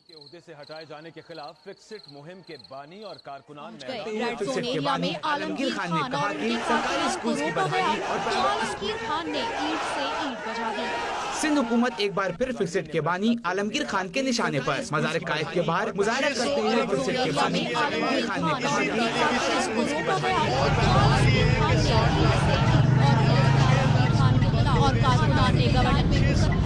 के ओहदे से हटाए जाने के खिलाफ फिक्सिट मुहिम के बानी और कारकुनान फिक्सिट के बानी आलमगीर खान ने कहा कि सरकारी स्कूल की बदहाली और आलमगीर खान ने ईंट से ईंट बजा दी। सिंध हुकूमत एक बार फिर फिक्सिट के बानी आलमगीर खान के निशाने पर। मज़ार कायद के बाहर मुजाहरा करते हुए फिक्सिट के बानी आलमगीर खान ने कहा कि सरकारी स्कूल की बदहाली और कारकुनान ने गवर्नमेंट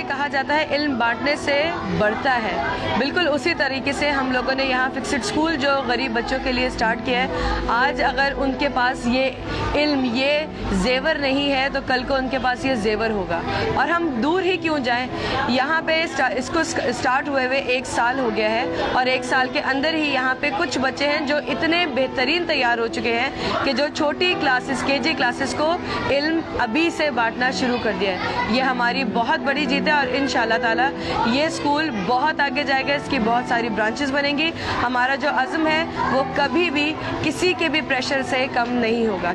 कहा जाता है इल्म बांटने से बढ़ता है, बिल्कुल उसी तरीके से हम लोगों ने यहाँ फिक्सिट स्कूल जो गरीब बच्चों के लिए स्टार्ट किया है। आज अगर उनके पास ये इल्म, ये जेवर नहीं है तो कल को उनके पास ये जेवर होगा। और हम दूर ही क्यों जाएं, यहाँ पे इसको स्टार्ट हुए हुए 1 साल हो गया है और 1 साल के अंदर ही यहाँ पे कुछ बच्चे हैं जो इतने बेहतरीन तैयार हो चुके हैं कि जो छोटी क्लासेस KG क्लासेस को इल्म अभी से बांटना शुरू कर दिया है। ये हमारी बहुत बड़ी जीत है और इंशाअल्लाह ताला ये स्कूल बहुत आगे जाएगा, इसकी बहुत सारी ब्रांचेस बनेंगी। हमारा जो अज़्म है वो कभी भी किसी के भी प्रेशर से कम नहीं होगा।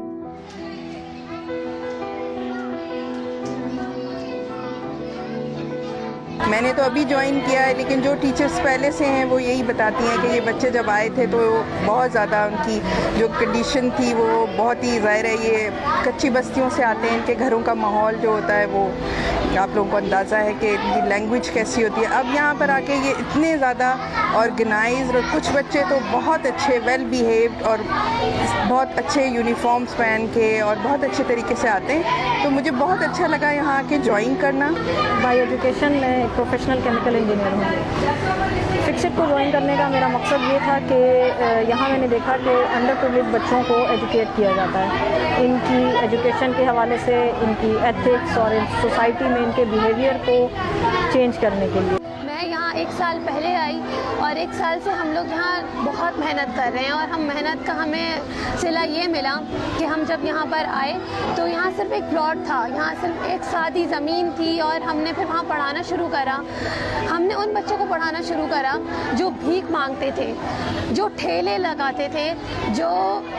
मैंने तो अभी ज्वाइन किया है, लेकिन जो टीचर्स पहले से हैं वो यही बताती हैं कि ये बच्चे जब आए थे तो बहुत ज़्यादा उनकी जो कंडीशन थी वो बहुत ही, ज़ाहिर है ये कच्ची बस्तियों से आते हैं, इनके घरों का माहौल जो होता है वो आप लोगों को अंदाज़ा है कि इनकी लैंग्वेज कैसी होती है। अब यहाँ पर आके ये इतने ज़्यादा ऑर्गेनाइज्ड, और कुछ बच्चे तो बहुत अच्छे वेल बिहेव्ड और बहुत अच्छे यूनिफॉर्म्स पहन के और बहुत अच्छे तरीके से आते हैं। तो मुझे बहुत अच्छा लगा यहाँ आके ज्वाइन करना। बाई एजुकेशन मैं प्रोफेशनल केमिकल इंजीनियर हूँ। फिक्सिट को ज्वाइन करने का मेरा मकसद ये था कि यहाँ मैंने देखा कि अंडर प्रिविलेज बच्चों को एजुकेट किया जाता है, इनकी एजुकेशन के हवाले से, इनकी एथिक्स और सोसाइटी में इनके बिहेवियर को चेंज करने के लिए। मैं यहाँ 1 साल पहले आई और 1 साल से हम लोग यहाँ बहुत मेहनत कर रहे हैं और हम मेहनत का हमें सिला ये मिला कि हम जब यहाँ पर आए तो यहाँ सिर्फ एक प्लॉट था, यहाँ सिर्फ एक सादी ज़मीन थी और हमने फिर वहाँ पढ़ाना शुरू करा। हमने उन बच्चों को पढ़ाना शुरू करा जो भीख मांगते थे, जो ठेले लगाते थे, जो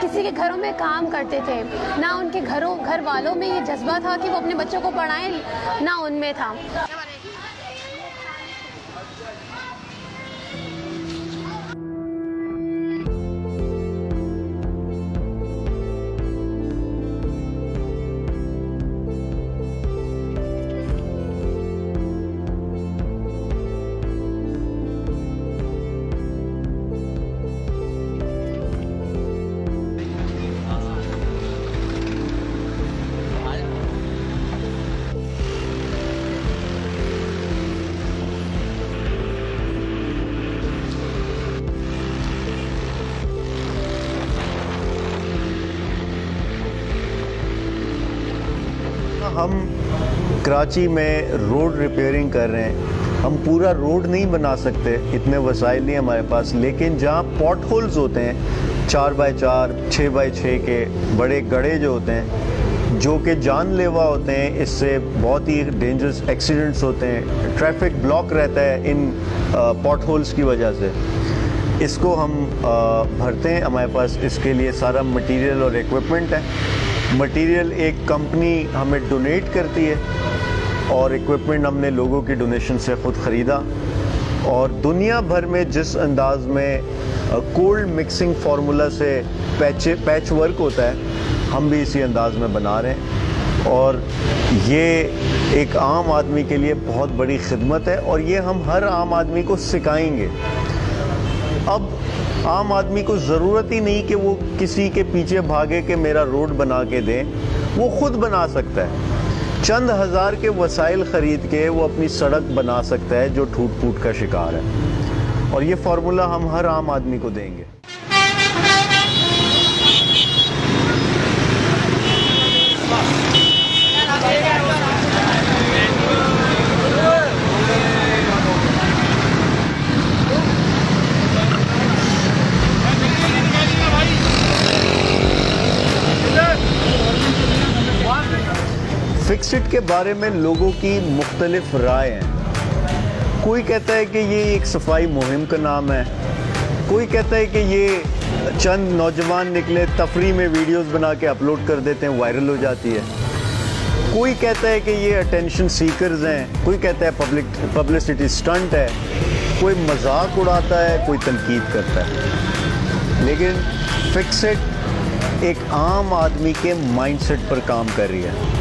किसी के घरों में काम करते थे। ना उनके घर वालों में ये जज्बा था कि वो अपने बच्चों को पढ़ाएं, ना उनमें था। हम कराची में रोड रिपेयरिंग कर रहे हैं। हम पूरा रोड नहीं बना सकते, इतने वसाइल नहीं हमारे पास, लेकिन जहाँ पॉट होल्स होते हैं 4x4, 6x6 के बड़े गड्ढे जो होते हैं, जो कि जानलेवा होते हैं, इससे बहुत ही डेंजरस एक्सीडेंट्स होते हैं, ट्रैफिक ब्लॉक रहता है इन पॉट होल्स की वजह से। इसको हम भरते हैं। हमारे पास इसके लिए सारा मटेरियल और इक्विपमेंट है। मटेरियल एक कंपनी हमें डोनेट करती है और इक्विपमेंट हमने लोगों की डोनेशन से ख़ुद ख़रीदा। और दुनिया भर में जिस अंदाज में कोल्ड मिक्सिंग फार्मूला से पैच वर्क होता है, हम भी इसी अंदाज में बना रहे हैं। और ये एक आम आदमी के लिए बहुत बड़ी खिदमत है और ये हम हर आम आदमी को सिखाएंगे। अब आम आदमी को ज़रूरत ही नहीं कि वो किसी के पीछे भागे कि मेरा रोड बना के दें, वो खुद बना सकता है। चंद हज़ार के वसाइल ख़रीद के वो अपनी सड़क बना सकता है जो टूट फूट का शिकार है। और ये फार्मूला हम हर आम आदमी को देंगे। फिक्सिट के बारे में लोगों की मुख्तलिफ राय हैं। कोई कहता है कि ये एक सफाई मुहिम का नाम है, कोई कहता है कि ये चंद नौजवान निकले तफरी में वीडियोस बना के अपलोड कर देते हैं, वायरल हो जाती है। कोई कहता है कि ये अटेंशन सीकर्स हैं, कोई कहता है पब्लिसिटी स्टंट है, कोई मजाक उड़ाता है, कोई तनकीद करता है। लेकिन फिक्सिट एक आम आदमी के माइंडसेट पर काम कर रही है।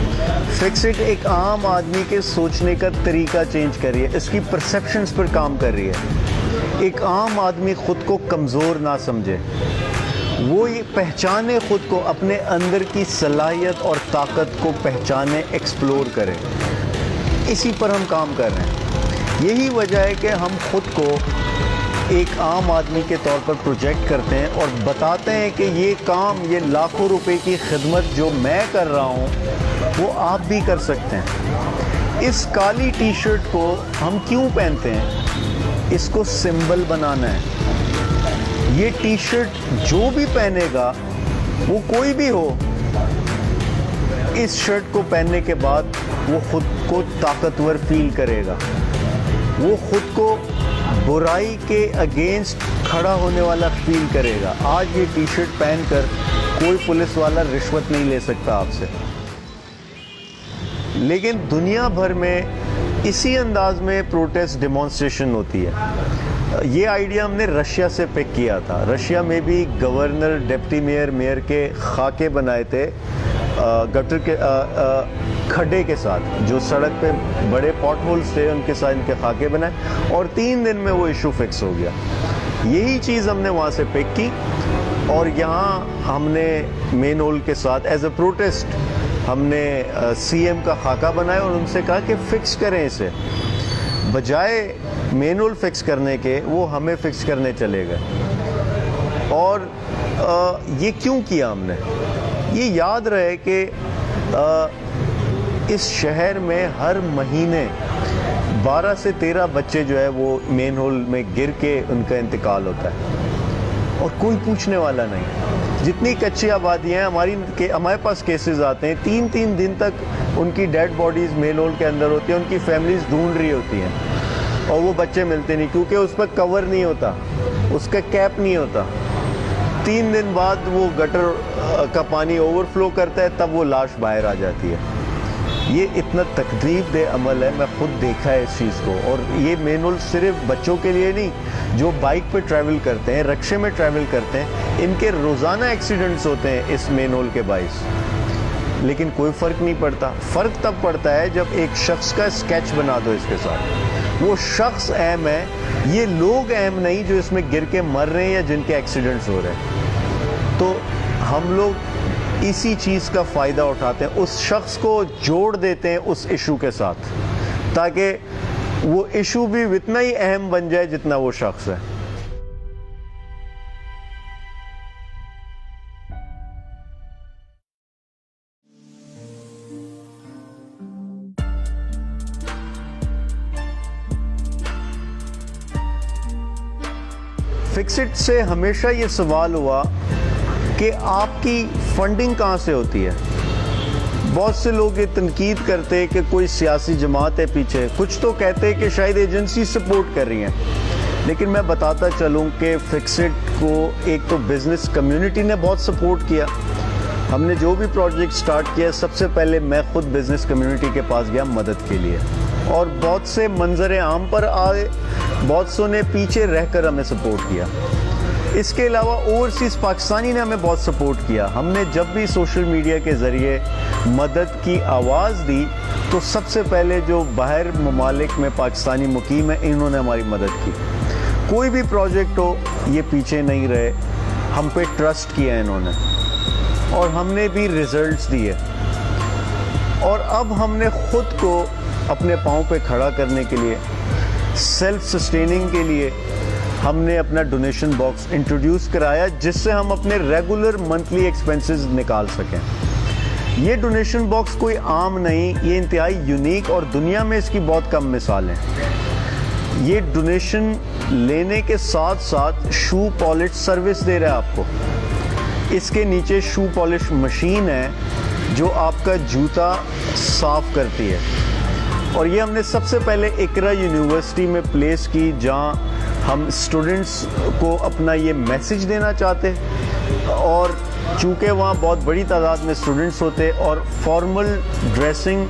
फिक्सिट एक आम आदमी के सोचने का तरीका चेंज कर रही है, इसकी परसेप्शंस पर काम कर रही है। एक आम आदमी खुद को कमज़ोर ना समझे, वो ये पहचाने खुद को, अपने अंदर की सलाहियत और ताकत को पहचाने, एक्सप्लोर करे। इसी पर हम काम कर रहे हैं। यही वजह है कि हम खुद को एक आम आदमी के तौर पर प्रोजेक्ट करते हैं और बताते हैं कि ये काम, ये लाखों रुपए की खिदमत जो मैं कर रहा हूँ वो आप भी कर सकते हैं। इस काली टी शर्ट को हम क्यों पहनते हैं? इसको सिंबल बनाना है। ये टी शर्ट जो भी पहनेगा, वो कोई भी हो, इस शर्ट को पहनने के बाद वो खुद को ताकतवर फील करेगा, वो खुद को बुराई के अगेंस्ट खड़ा होने वाला फील करेगा। आज ये टी शर्ट पहनकर कोई पुलिस वाला रिश्वत नहीं ले सकता आपसे। लेकिन दुनिया भर में इसी अंदाज में प्रोटेस्ट डेमोन्स्ट्रेशन होती है। ये आइडिया हमने रशिया से पिक किया था। रशिया में भी गवर्नर, डिप्टी मेयर, मेयर के खाके बनाए थे गटर के खड्डे के साथ, जो सड़क पे बड़े पॉट होल्स थे उनके साथ इनके खाके बनाए और 3 दिन में वो इशू फिक्स हो गया। यही चीज़ हमने वहाँ से पिक की और यहाँ हमने मेन होल के साथ एज अ प्रोटेस्ट हमने सीएम का खाका बनाया और उनसे कहा कि फिक्स करें इसे। बजाय मेन होल फिक्स करने के वो हमें फिक्स करने चले गए। और ये क्यों किया हमने? ये याद रहे कि इस शहर में हर महीने 12 से 13 बच्चे जो है वो मेन होल में गिर के उनका इंतकाल होता है और कोई पूछने वाला नहीं। जितनी कच्ची आबादियाँ हैं हमारे पास केसेस आते हैं, 3-3 दिन तक उनकी डेड बॉडीज़ मेन होल के अंदर होती हैं, उनकी फैमिलीज़ ढूंढ रही होती हैं और वो बच्चे मिलते नहीं क्योंकि उस पर कवर नहीं होता, उसका कैप नहीं होता। 3 दिन बाद वो गटर का पानी ओवरफ्लो करता है, तब वो लाश बाहर आ जाती है। ये इतना तकलीफ दे अमल है, मैं खुद देखा है इस चीज़ को। और ये मेन होल सिर्फ बच्चों के लिए नहीं, जो बाइक पे ट्रैवल करते हैं, रिक्शे में ट्रैवल करते हैं, इनके रोज़ाना एक्सीडेंट्स होते हैं इस मेन होल के बाइस। लेकिन कोई फ़र्क नहीं पड़ता। फ़र्क तब पड़ता है जब एक शख्स का स्केच बना दो इसके साथ। वो शख्स अहम है, ये लोग अहम नहीं जो इसमें गिर के मर रहे हैं या जिनके एक्सीडेंट्स हो रहे हैं। तो हम लोग इसी चीज़ का फ़ायदा उठाते हैं, उस शख्स को जोड़ देते हैं उस इशू के साथ, ताकि वो इशू भी उतना ही अहम बन जाए जितना वो शख्स है। फिक्सिट से हमेशा ये सवाल हुआ कि आपकी फंडिंग कहाँ से होती है। बहुत से लोग ये तनकीद करते हैं कि कोई सियासी जमात है पीछे, कुछ तो कहते हैं कि शायद एजेंसी सपोर्ट कर रही हैं। लेकिन मैं बताता चलूँ कि फिक्सिट को एक तो बिज़नेस कम्युनिटी ने बहुत सपोर्ट किया। हमने जो भी प्रोजेक्ट स्टार्ट किया, सबसे पहले मैं खुद बिज़नेस कम्युनिटी के पास गया मदद के लिए, और बहुत से मंजर आम पर आए, बहुत सो ने पीछे रहकर हमें सपोर्ट किया। इसके अलावा ओवरसीज़ पाकिस्तानी ने हमें बहुत सपोर्ट किया। हमने जब भी सोशल मीडिया के ज़रिए मदद की आवाज़ दी तो सबसे पहले जो बाहर ममालिक में पाकिस्तानी मुकीम है, इन्होंने हमारी मदद की। कोई भी प्रोजेक्ट हो, ये पीछे नहीं रहे, हम पे ट्रस्ट किया इन्होंने और हमने भी रिजल्ट्स दिए। और अब हमने खुद को अपने पाँव पे खड़ा करने के लिए, सेल्फ सस्टेनिंग के लिए, हमने अपना डोनेशन बॉक्स इंट्रोड्यूस कराया, जिससे हम अपने रेगुलर मंथली एक्सपेंसेस निकाल सकें। ये डोनेशन बॉक्स कोई आम नहीं, ये इंतहाई यूनिक और दुनिया में इसकी बहुत कम मिसालें। ये डोनेशन लेने के साथ साथ शू पॉलिश सर्विस दे रहा है आपको। इसके नीचे शू पॉलिश मशीन है जो आपका जूता साफ करती है, और ये हमने सबसे पहले इकरा यूनिवर्सिटी में प्लेस की, जहाँ हम स्टूडेंट्स को अपना ये मैसेज देना चाहते, और चूँकि वहाँ बहुत बड़ी तादाद में स्टूडेंट्स होते और फॉर्मल ड्रेसिंग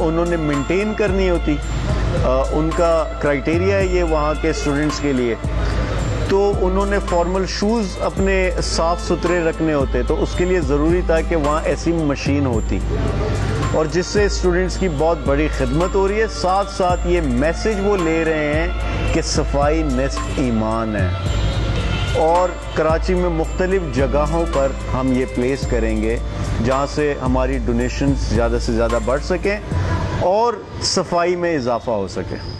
उन्होंने मेंटेन करनी होती, उनका क्राइटेरिया है ये वहाँ के स्टूडेंट्स के लिए, तो उन्होंने फॉर्मल शूज़ अपने साफ़ सुथरे रखने होते, तो उसके लिए ज़रूरी था कि वहाँ ऐसी मशीन होती, और जिससे स्टूडेंट्स की बहुत बड़ी खिदमत हो रही है। साथ साथ ये मैसेज वो ले रहे हैं कि सफाई निस्फ ईमान है। और कराची में मुख्तलिफ जगहों पर हम ये प्लेस करेंगे जहाँ से हमारी डोनेशंस ज़्यादा से ज़्यादा बढ़ सकें और सफाई में इजाफा हो सके।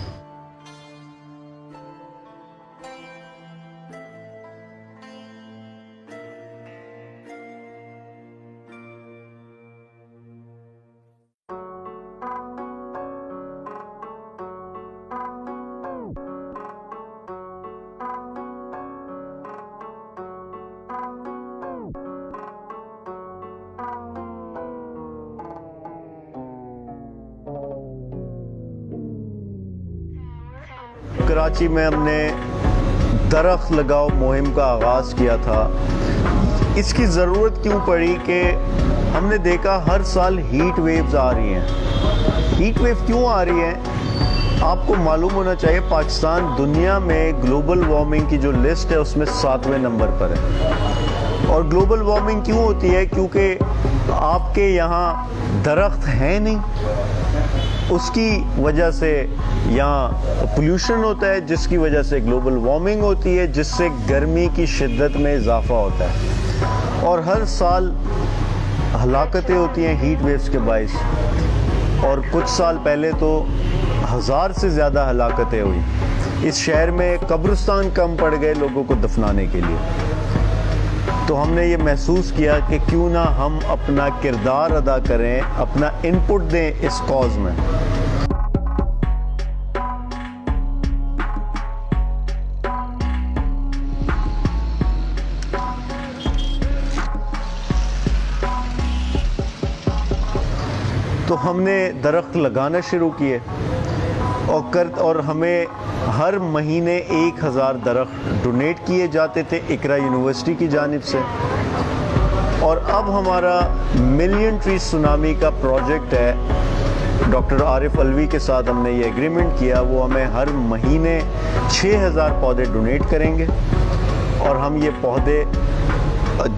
कराची में हमने दरख्त लगाओ मुहिम का आगाज़ किया था। इसकी ज़रूरत क्यों पड़ी कि हमने देखा हर साल हीट वेव्स आ रही हैं। हीट वेव क्यों आ रही है? आपको मालूम होना चाहिए पाकिस्तान दुनिया में ग्लोबल वार्मिंग की जो लिस्ट है उसमें 7वें नंबर पर है। और ग्लोबल वार्मिंग क्यों होती है? क्योंकि आपके यहाँ दरख्त हैं नहीं, उसकी वजह से यहाँ पोल्यूशन होता है, जिसकी वजह से ग्लोबल वार्मिंग होती है, जिससे गर्मी की शिद्दत में इजाफा होता है और हर साल हलाकतें होती हैं हीट वेव्स के बाइस। और कुछ साल पहले तो 1000 से ज़्यादा हलाकतें हुई। इस शहर में कब्रिस्तान कम पड़ गए लोगों को दफनाने के लिए। तो हमने ये महसूस किया कि क्यों ना हम अपना किरदार अदा करें, अपना इनपुट दें इस कॉज में। तो हमने दरख्त लगाना शुरू किए और हमें हर महीने 1000 दरख्त डोनेट किए जाते थे इकरा यूनिवर्सिटी की जानिब से। और अब हमारा मिलियन ट्री सुनामी का प्रोजेक्ट है, डॉक्टर आरिफ अलवी के साथ हमने ये एग्रीमेंट किया। वो हमें हर महीने 6000 पौधे डोनेट करेंगे और हम ये पौधे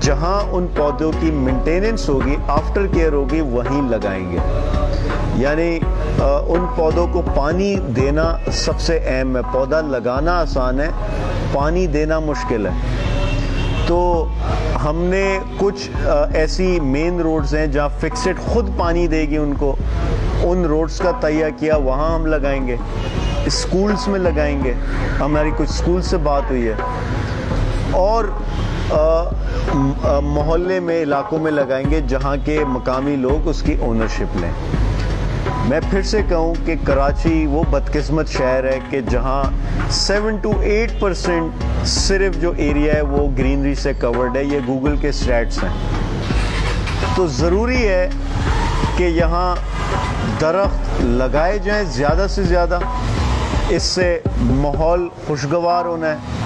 जहां उन पौधों की मेंटेनेंस होगी, आफ्टर केयर होगी, वहीं लगाएंगे। यानी उन पौधों को पानी देना सबसे अहम है। पौधा लगाना आसान है, पानी देना मुश्किल है। तो हमने कुछ ऐसी मेन रोड्स हैं जहां फिक्सिट खुद पानी देगी उनको, उन रोड्स का तैयार किया, वहां हम लगाएंगे। स्कूल्स में लगाएंगे, हमारी कुछ स्कूल से बात हुई है। और मोहल्ले में, इलाकों में लगाएंगे जहां के मकामी लोग उसकी ओनरशिप लें। मैं फिर से कहूं कि कराची वो बदकिस्मत शहर है कि जहां 7 to 8% सिर्फ जो एरिया है वो ग्रीनरी से कवर्ड है। ये गूगल के स्टैट्स हैं। तो ज़रूरी है कि यहाँ दरख्त लगाए जाएं ज़्यादा से ज़्यादा। इससे माहौल खुशगवार होना है।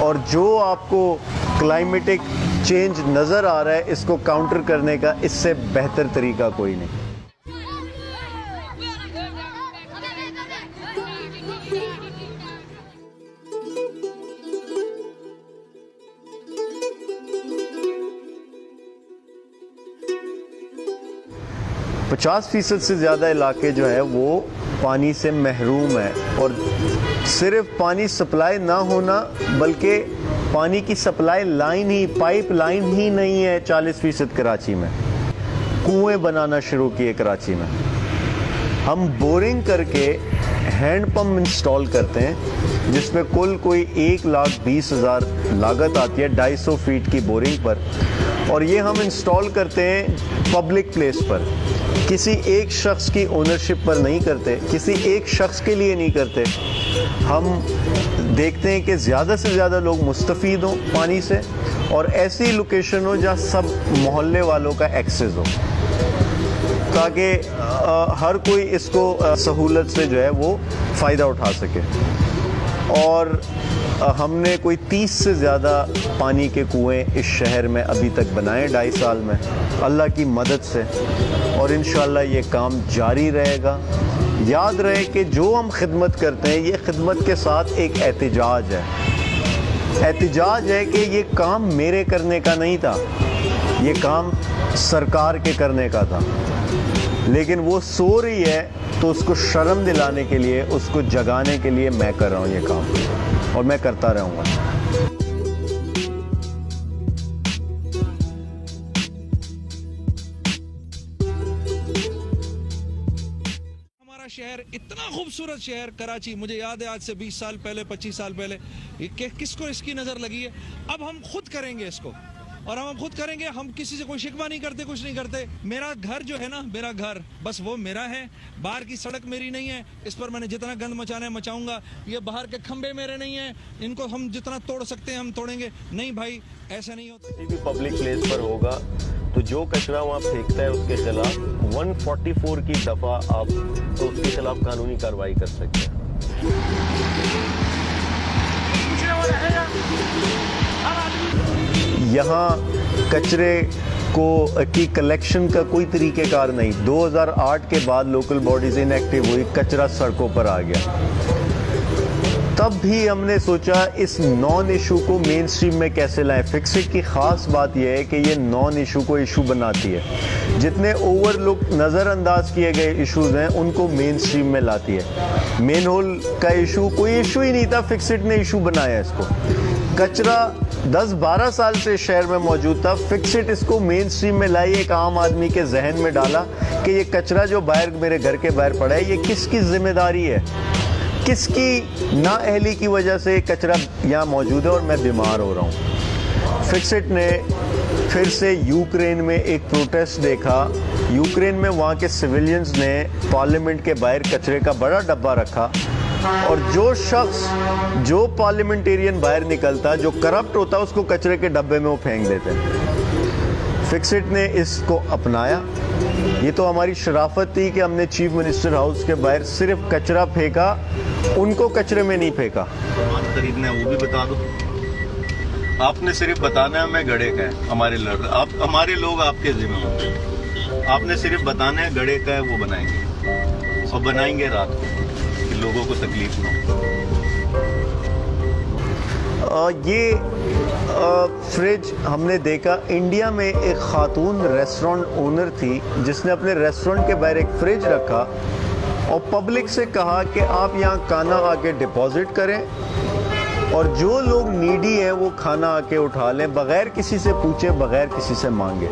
और जो आपको क्लाइमेटिक चेंज नज़र आ रहा है, इसको काउंटर करने का इससे बेहतर तरीका कोई नहीं। पचास % से ज़्यादा इलाके जो है वो पानी से महरूम है। और सिर्फ पानी सप्लाई ना होना, बल्कि पानी की सप्लाई लाइन ही, पाइप लाइन ही नहीं है 40% कराची में। कुएं बनाना शुरू किए कराची में। हम बोरिंग करके हैंड पंप इंस्टॉल करते हैं जिसमें कुल कोई 1,20,000 लागत आती है 250 फीट की बोरिंग पर। और ये हम इंस्टॉल करते हैं पब्लिक प्लेस पर, किसी एक शख्स की ओनरशिप पर नहीं करते, किसी एक शख्स के लिए नहीं करते। हम देखते हैं कि ज़्यादा से ज़्यादा लोग मुस्तफ़ीद हों पानी से, और ऐसी लोकेशन हो जहाँ सब मोहल्ले वालों का एक्सेस हो, ताकि हर कोई इसको सहूलत से जो है वो फ़ायदा उठा सके। और हमने कोई 30 से ज़्यादा पानी के कुएं इस शहर में अभी तक बनाए 2.5 साल में, अल्लाह की मदद से। और इंशाअल्लाह ये काम जारी रहेगा। याद रहे कि जो हम खिदमत करते हैं, ये खिदमत के साथ एक एहतिजाज है। एहतिजाज है कि ये काम मेरे करने का नहीं था, ये काम सरकार के करने का था। लेकिन वो सो रही है तो उसको शर्म दिलाने के लिए, उसको जगाने के लिए मैं कर रहा हूँ ये काम, और मैं करता रहूँगा। हमारा शहर इतना खूबसूरत शहर कराची, मुझे याद है आज से 20 साल पहले, 25 साल पहले किसको इसकी नज़र लगी है। अब हम खुद करेंगे इसको, और हम खुद करेंगे। हम किसी से कोई शिकवा नहीं करते, कुछ नहीं करते। मेरा घर जो है ना, मेरा घर बस वो मेरा है, बाहर की सड़क मेरी नहीं है। इस पर मैंने जितना गंद मचाना है मचाऊंगा। ये बाहर के खंबे मेरे नहीं हैं, इनको हम जितना तोड़ सकते हैं हम तोड़ेंगे। नहीं भाई, ऐसा नहीं होता। किसी भी पब्लिक प्लेस पर होगा तो जो कचरा वहाँ फेंकता है उसके खिलाफ 144 की दफ़ा आप तो उसके खिलाफ कानूनी कार्रवाई कर सकते हैं। यहाँ कचरे की कलेक्शन का कोई तरीक़ेकार नहीं। 2008 के बाद लोकल बॉडीज इनएक्टिव हुई, कचरा सड़कों पर आ गया। तब भी हमने सोचा इस नॉन इशू को मेन स्ट्रीम में कैसे लाएं। फिक्सिट की ख़ास बात यह है कि ये नॉन इशू को इशू बनाती है। जितने ओवरलुक, नज़रअंदाज किए गए इश्यूज हैं उनको मेन स्ट्रीम में लाती है। मेन होल का इशू कोई इशू ही नहीं था, फिक्सिट ने इशू बनाया इसको। कचरा 10-12 साल से शहर में मौजूद था। फिक्सिट इसको मेन स्ट्रीम में लाई, एक आम आदमी के जहन में डाला कि ये कचरा जो बाहर मेरे घर के बाहर पड़ा है, ये किसकी जिम्मेदारी है, किसकी नाअहली की वजह से कचरा यहाँ मौजूद है और मैं बीमार हो रहा हूँ। फिक्सिट ने फिर से यूक्रेन में एक प्रोटेस्ट देखा। यूक्रेन में वहाँ के सिविलियंस ने पार्लियामेंट के बाहर कचरे का बड़ा डब्बा रखा और जो शख्स, जो पार्लियामेंटेरियन बाहर निकलता, जो करप्ट होता, उसको कचरे के डब्बे में वो फेंक देते। फिक्सिट ने इसको अपनाया। ये तो हमारी शराफत थी कि हमने चीफ मिनिस्टर हाउस के बाहर सिर्फ कचरा फेंका, उनको कचरे में नहीं फेंका। सामान खरीदना है वो भी बता दो। आपने सिर्फ बताना है मैं गड़े का है, हमारे हमारे लोग आपके जिम्मे होंगे। आपने सिर्फ बताना है गड़े का है, वो बनाएंगे और बनाएंगे रात को कि लोगों को तकलीफ ना हो। ये फ्रिज हमने देखा, इंडिया में एक खातून रेस्टोरेंट ओनर थी जिसने अपने रेस्टोरेंट के बाहर एक फ्रिज रखा और पब्लिक से कहा कि आप यहाँ खाना आके डिपॉजिट करें और जो लोग नीडी है वो खाना आके उठा लें, बगैर किसी से पूछे, बगैर किसी से मांगे।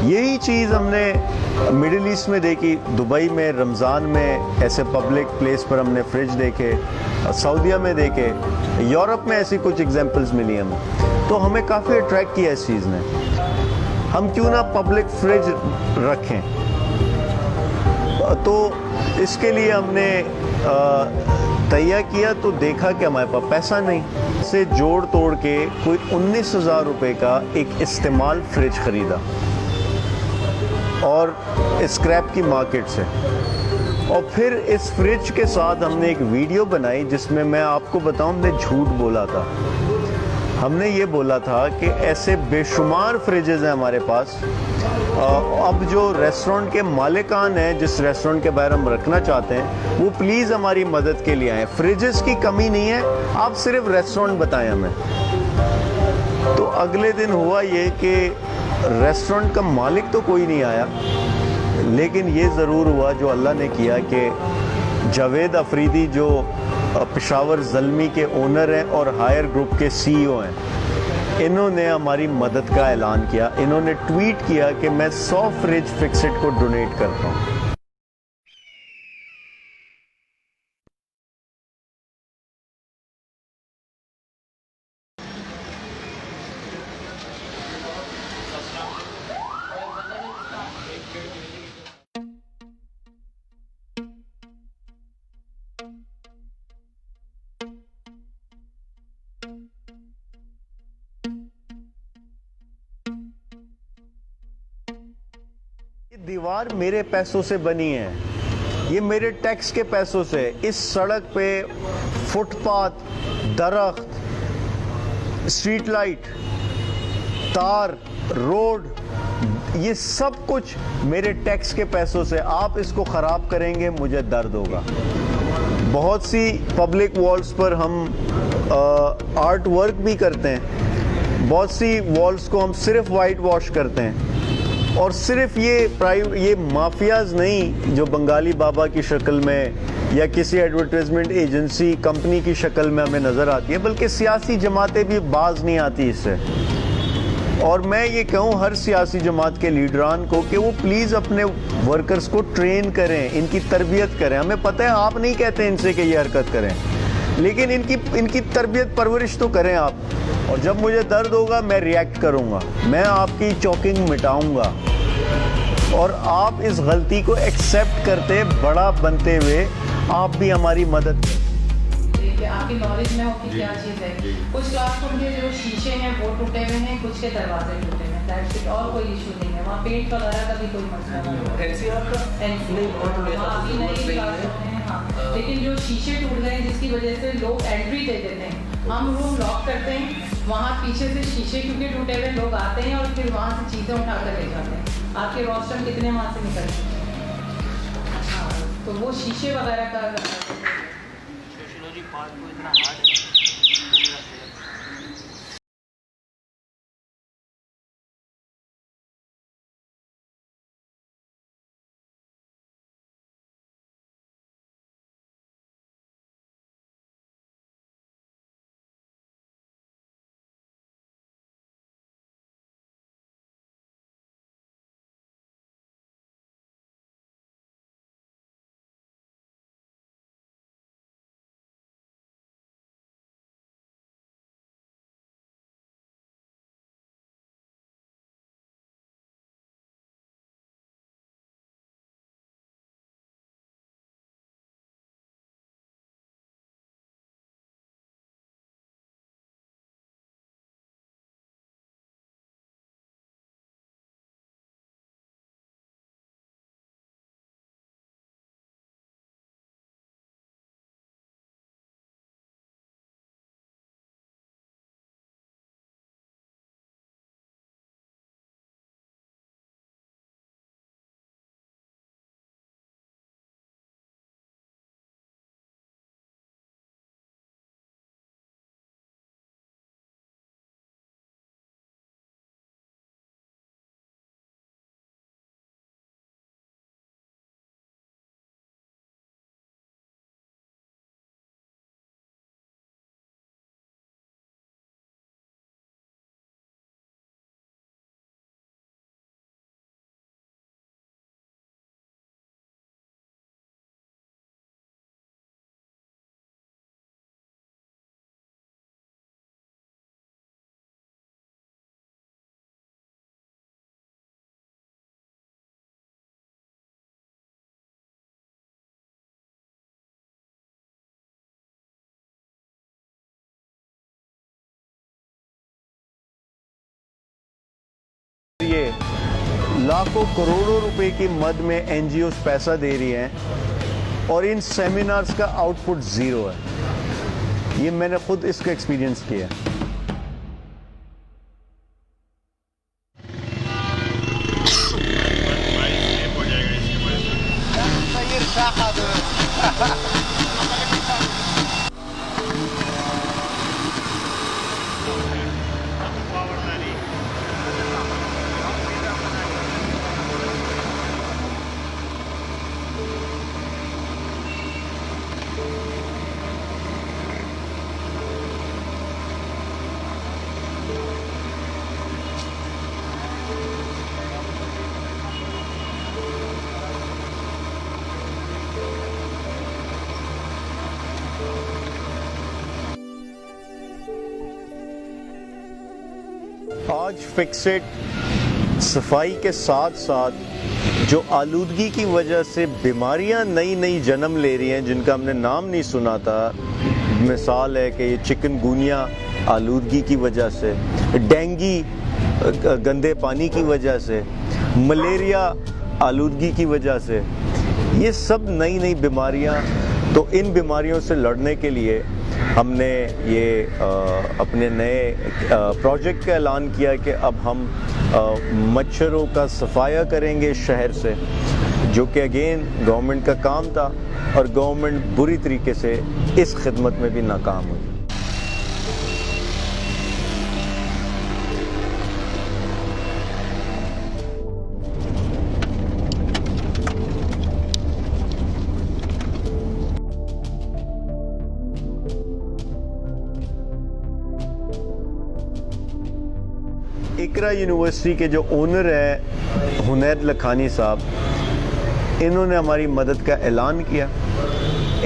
यही चीज़ हमने मिडिल ईस्ट में देखी, दुबई में रमज़ान में ऐसे पब्लिक प्लेस पर हमने फ्रिज देखे, सऊदीया में देखे, यूरोप में ऐसी कुछ एग्जांपल्स मिली हमें। तो हमें काफ़ी अट्रैक्ट किया इस चीज़ ने। हम क्यों ना पब्लिक फ्रिज रखें। तो इसके लिए हमने तैयार किया तो देखा कि हमारे पास पैसा नहीं, से जोड़ तोड़ के कोई 19,000 रुपये का एक इस्तेमाल फ्रिज ख़रीदा और स्क्रैप की मार्केट से। और फिर इस फ्रिज के साथ हमने एक वीडियो बनाई जिसमें मैं आपको बताऊं, हमने झूठ बोला था। हमने ये बोला था कि ऐसे बेशुमार फ्रिजेज़ हैं हमारे पास। अब जो रेस्टोरेंट के मालिकान हैं, जिस रेस्टोरेंट के बाहर हम रखना चाहते हैं, वो प्लीज़ हमारी मदद के लिए आएँ। फ्रिजेस की कमी नहीं है, आप सिर्फ रेस्टोरेंट बताएं हमें। तो अगले दिन हुआ ये कि रेस्टोरेंट का मालिक तो कोई नहीं आया, लेकिन ये ज़रूर हुआ जो अल्लाह ने किया कि जावेद अफरीदी जो पेशावर ज़ल्मी के ओनर हैं और हायर ग्रुप के CEO हैं, इन्होंने हमारी मदद का ऐलान किया। इन्होंने ट्वीट किया कि मैं 100 फ्रिज फिक्सिट को डोनेट करता हूँ। दीवार मेरे पैसों से बनी है, ये मेरे टैक्स के पैसों से। इस सड़क पे फुटपाथ, दरख्त, स्ट्रीट लाइट, तार, रोड, ये सब कुछ मेरे टैक्स के पैसों से। आप इसको ख़राब करेंगे, मुझे दर्द होगा। बहुत सी पब्लिक वॉल्स पर हम आर्ट वर्क भी करते हैं, बहुत सी वॉल्स को हम सिर्फ वाइट वॉश करते हैं। और सिर्फ ये माफियाज नहीं जो बंगाली बाबा की शक्ल में या किसी एडवर्टाइजमेंट एजेंसी कंपनी की शक्ल में हमें नज़र आती है, बल्कि सियासी जमातें भी बाज नहीं आती इससे। और मैं ये कहूँ हर सियासी जमात के लीडरान को कि वो प्लीज़ अपने वर्कर्स को ट्रेन करें, इनकी तरबियत करें। हमें पता है आप नहीं कहते इनसे कि ये हरकत करें, लेकिन इनकी तरबियत परवरिश तो करें आप। और जब मुझे दर्द होगा मैं रिएक्ट करूँगा, मैं आपकी चौकिंग मिटाऊँगा और आप इस गलती को एक्सेप्ट करते, बड़ा बनते हुए आप भी हमारी मदद करें। आपकी नॉलेज में हो कि क्या चीज़ है। कुछ क्लासरूम के जो शीशे हैं वो टूटे हुए हैं, कुछ के दरवाजे टूटे हुए हैं, दैट्स इट, और कोई इशू नहीं है। वहाँ पेंट वगैरह का भी कोई मसला नहीं है। हाँ, लेकिन जो शीशे टूट गए जिसकी वजह से लोग एंट्री दे देते हैं, हम रूम लॉक करते हैं, वहाँ पीछे से शीशे क्योंकि टूटे हुए लोग आते हैं और फिर वहाँ से चीज़ें उठा कर ले जाते हैं। आपके रोस्टर कितने वहाँ से निकलते हैं। हाँ, तो वो शीशे वगैरह का इतना हार्ड है। लाखों करोड़ों रुपए की मद में NGOs पैसा दे रही हैं और इन सेमिनार्स का आउटपुट ज़ीरो है। ये मैंने खुद इसका एक्सपीरियंस किया है। आज फिक्सिट सफाई के साथ साथ जो आलूदगी की वजह से बीमारियां नई नई जन्म ले रही हैं जिनका हमने नाम नहीं सुना था, मिसाल है कि ये चिकनगुनिया आलूदगी की वजह से, डेंगू गंदे पानी की वजह से, मलेरिया आलूदगी की वजह से, ये सब नई नई बीमारियां। तो इन बीमारियों से लड़ने के लिए हमने ये अपने नए प्रोजेक्ट का ऐलान किया कि अब हम मच्छरों का सफाया करेंगे शहर से, जो कि अगेन गवर्नमेंट का काम था और गवर्नमेंट बुरी तरीके से इस खिदमत में भी नाकाम हुई। इकरा यूनिवर्सिटी के जो ओनर है हुनैद लखानी साहब, इन्होंने हमारी मदद का ऐलान किया।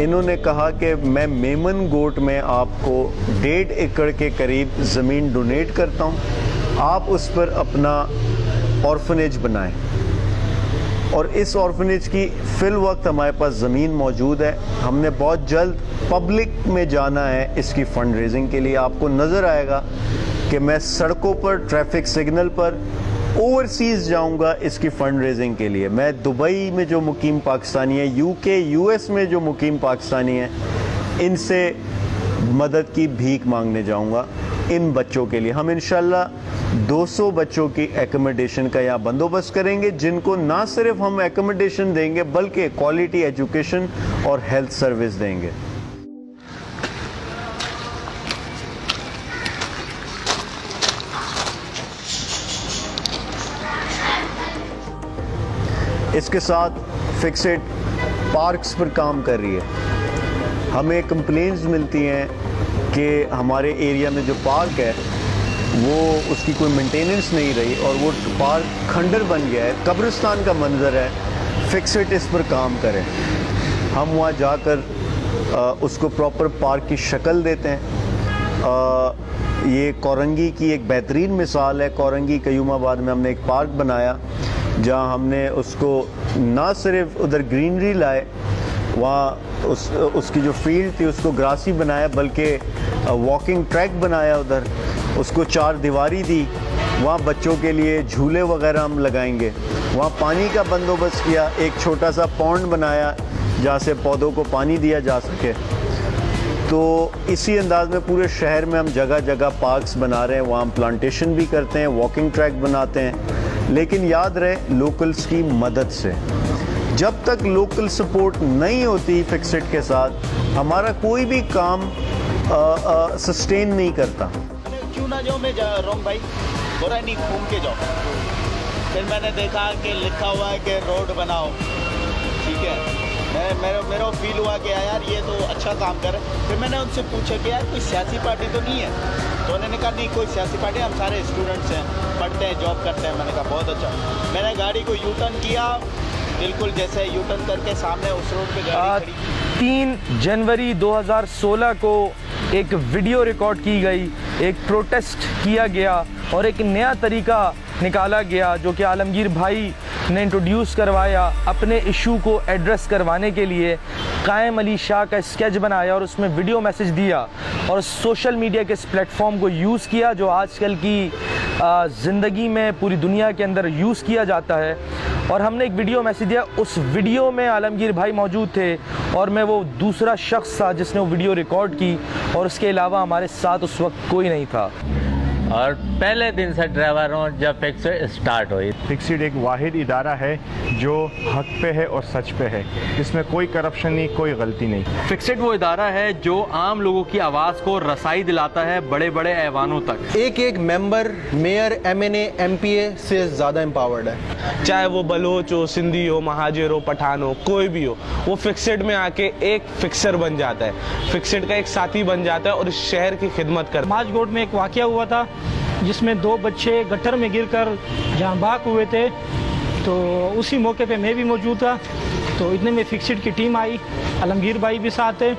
इन्होंने कहा कि मैं मेमन गोट में आपको 1.5 एकड़ के करीब ज़मीन डोनेट करता हूँ, आप उस पर अपना ऑर्फनेज बनाएं। और इस ऑर्फनेज की फिल वक्त हमारे पास ज़मीन मौजूद है। हमने बहुत जल्द पब्लिक में जाना है इसकी फ़ंड रेजिंग के लिए। आपको नज़र आएगा कि मैं सड़कों पर, ट्रैफिक सिग्नल पर, ओवरसीज़ जाऊंगा इसकी फ़ंड रेजिंग के लिए। मैं दुबई में जो मुकीम पाकिस्तानी है, UK, US में जो मुकीम पाकिस्तानी हैं, इनसे मदद की भीख मांगने जाऊंगा इन बच्चों के लिए। हम इंशाल्लाह 200 बच्चों की एकोमोडेशन का यहाँ बंदोबस्त करेंगे, जिनको ना सिर्फ हम एकोमोडेशन देंगे बल्कि क्वालिटी एजुकेशन और हेल्थ सर्विस देंगे। इसके साथ फिक्सिट पार्क्स पर काम कर रही है। हमें कंप्लेंट्स मिलती हैं कि हमारे एरिया में जो पार्क है वो उसकी कोई मेंटेनेंस नहीं रही और वो पार्क खंडर बन गया है, कब्रिस्तान का मंजर है। फिक्सिट इस पर काम करें। हम वहाँ जाकर उसको प्रॉपर पार्क की शक्ल देते हैं। ये कोरंगी की एक बेहतरीन मिसाल है। कोरंगी कयूमाबाद में हमने एक पार्क बनाया जहाँ हमने उसको ना सिर्फ उधर ग्रीनरी लाए, वहाँ उसकी जो फील्ड थी उसको ग्रासी बनाया, बल्कि वॉकिंग ट्रैक बनाया उधर, उसको 4 दीवारी दी। वहाँ बच्चों के लिए झूले वगैरह हम लगाएंगे। वहाँ पानी का बंदोबस्त किया, एक छोटा सा पॉन्ड बनाया जहाँ से पौधों को पानी दिया जा सके। तो इसी अंदाज में पूरे शहर में हम जगह जगह पार्क्स बना रहे हैं। वहाँ हम प्लांटेशन भी करते हैं, वॉकिंग ट्रैक बनाते हैं। लेकिन याद रहे, लोकल्स की मदद से। जब तक लोकल सपोर्ट नहीं होती फिक्सिट के साथ, हमारा कोई भी काम सस्टेन नहीं करता। क्यों ना जाओ, मैं रोंग भाई बोरा नहीं, घूम के जाओ। फिर मैंने देखा कि लिखा हुआ है कि रोड बनाओ, ठीक है। मेरा फील हुआ कि यार ये तो अच्छा काम कर रहे हैं। फिर मैंने उनसे पूछा कि यार कोई सियासी पार्टी तो नहीं है? तो उन्होंने कहा नहीं कोई सियासी पार्टी, हम सारे स्टूडेंट्स हैं, पढ़ते हैं, जॉब करते हैं। मैंने कहा बहुत अच्छा। मैंने गाड़ी को यू टर्न किया, बिल्कुल जैसे यू टर्न करके सामने उस रोड पे गाड़ी खड़ी। 3 जनवरी 2016 को एक वीडियो रिकॉर्ड की गई, एक प्रोटेस्ट किया गया और एक नया तरीका निकाला गया जो कि आलमगीर भाई ने इंट्रोड्यूस करवाया अपने इशू को एड्रेस करवाने के लिए। कायम अली शाह का स्केच बनाया और उसमें वीडियो मैसेज दिया और सोशल मीडिया के इस प्लेटफॉर्म को यूज़ किया जो आजकल की ज़िंदगी में पूरी दुनिया के अंदर यूज़ किया जाता है। और हमने एक वीडियो मैसेज दिया, उस वीडियो में आलमगीर भाई मौजूद थे और मैं वो दूसरा शख्स था जिसने वो वीडियो रिकॉर्ड की, और उसके अलावा हमारे साथ उस वक्त कोई नहीं था। और पहले दिन से ड्राइवर हूँ जब फिक्सिट स्टार्ट हुई। फिक्सिट एक वाहिद इदारा है जो हक पे है और सच पे है, इसमें कोई करप्शन नहीं, कोई गलती नहीं। फिक्सिट वो इदारा है जो आम लोगों की आवाज़ को रसाई दिलाता है बड़े बड़े ऐवानों तक। एक एक मेंबर मेयर, MNA, MPA से ज़्यादा एम्पावर्ड है। चाहे वो बलोच हो, सिंधी हो, महाजिर हो, पठान हो, कोई भी हो, वो फिक्सिट में आके एक फिक्सर बन जाता है, फिक्सिट का एक साथी बन जाता है और इस शहर की खिदमत करता है। माजगोट में एक वाक़या हुआ था जिसमें 2 बच्चे गटर में गिरकर जान बाक हुए थे, तो उसी मौके पे मैं भी मौजूद था। तो इतने में फिक्सिट की टीम आई, आलमगीर भाई भी साथ थे,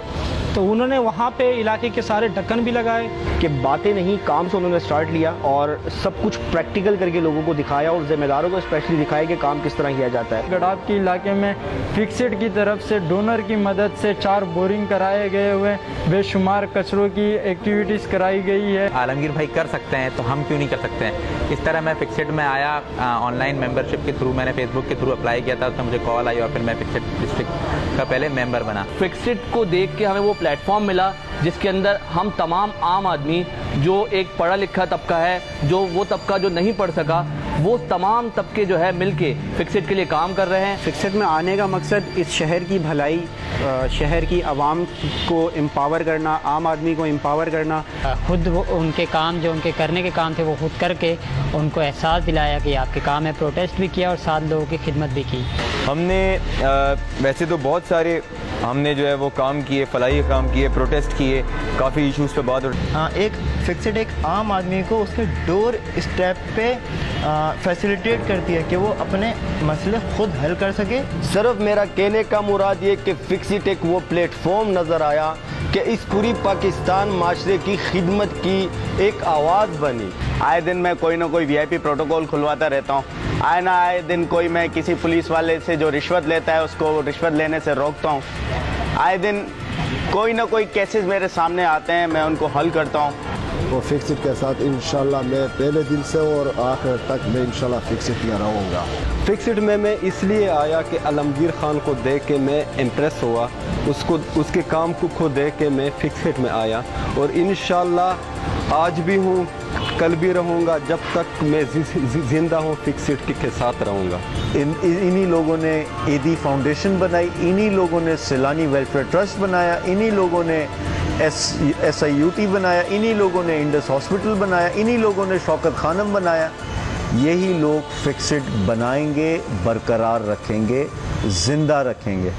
तो उन्होंने वहाँ पे इलाके के सारे ढक्कन भी लगाए कि बातें नहीं काम से उन्होंने स्टार्ट लिया और सब कुछ प्रैक्टिकल करके लोगों को दिखाया और ज़िम्मेदारों को स्पेशली दिखाया कि काम किस तरह किया जाता है। गडाब के इलाके में फिक्सिट की तरफ से डोनर की मदद से 4 बोरिंग कराए गए हुए, बेशुमार कचरों की एक्टिविटीज़ कराई गई है। आलमगीर भाई कर सकते हैं तो हम क्यों नहीं कर सकते हैं। इस तरह मैं फिक्सिट में आया, ऑनलाइन मेंबरशिप के थ्रू, मैंने फेसबुक के थ्रू अप्लाई किया था, उसमें मुझे कॉल आई और फिर मैं फिक्सिट डिस्ट्रिक्ट का पहले मेंबर बना। फिक्सिट को देख के हमें वो प्लेटफॉर्म मिला जिसके अंदर हम तमाम आम आदमी, जो एक पढ़ा लिखा तबका है, जो वो तबका जो नहीं पढ़ सका, वो तमाम तबके जो है मिलके फिक्सिट के लिए काम कर रहे हैं। फिक्सिट में आने का मकसद इस शहर की भलाई, शहर की आवाम को एम्पावर करना, आम आदमी को एम्पावर करना। खुद उनके काम जो उनके करने के काम थे वो खुद करके उनको एहसास दिलाया कि आपके काम है, प्रोटेस्ट भी किया और 7 लोगों की खिदमत भी की। हमने वैसे तो बहुत सारे हमने जो है वो काम किए, फलाई काम किए, प्रोटेस्ट किए, काफ़ी इश्यूज़ पे बात। हाँ, एक फिक्सिट एक आम आदमी को उसके डोर स्टेप पे फैसिलिटेट करती है कि वो अपने मसले खुद हल कर सके। सिर्फ मेरा कहने का मुराद ये कि फिक्सिट एक वो प्लेटफॉर्म नज़र आया कि इस पूरी पाकिस्तान माशरे की खिदमत की एक आवाज़ बनी। आए दिन मैं कोई ना कोई VIP प्रोटोकॉल खुलवाता रहता हूँ, आए दिन कोई मैं किसी पुलिस वाले से जो रिश्वत लेता है उसको रिश्वत लेने से रोकता हूँ। आए दिन कोई ना कोई केसेस मेरे सामने आते हैं, मैं उनको हल करता हूँ। और फिक्सिट के साथ इंशाल्लाह मैं पहले दिन से और आखिर तक मैं इंशाल्लाह फिक्सिट में रहूँगा। फिक्सिट में मैं इसलिए आया कि आलमगीर खान को देख के मैं इम्प्रेस हुआ, उसके काम को देख के मैं फिक्सिट में आया और इंशाल्लाह आज भी हूँ, कल भी रहूँगा, जब तक मैं जिंदा हूँ फिक्सिट के साथ रहूँगा। इन्हीं लोगों ने ईदी फाउंडेशन बनाई, इन्हीं लोगों ने सैलानी वेलफेयर ट्रस्ट बनाया, इन्हीं लोगों ने SIUT बनाया, इन्हीं लोगों ने इंडस हॉस्पिटल बनाया, इन्हीं लोगों ने शौकत खानम बनाया। यही लोग फिक्सिट बनाएंगे, बरकरार रखेंगे, जिंदा रखेंगे।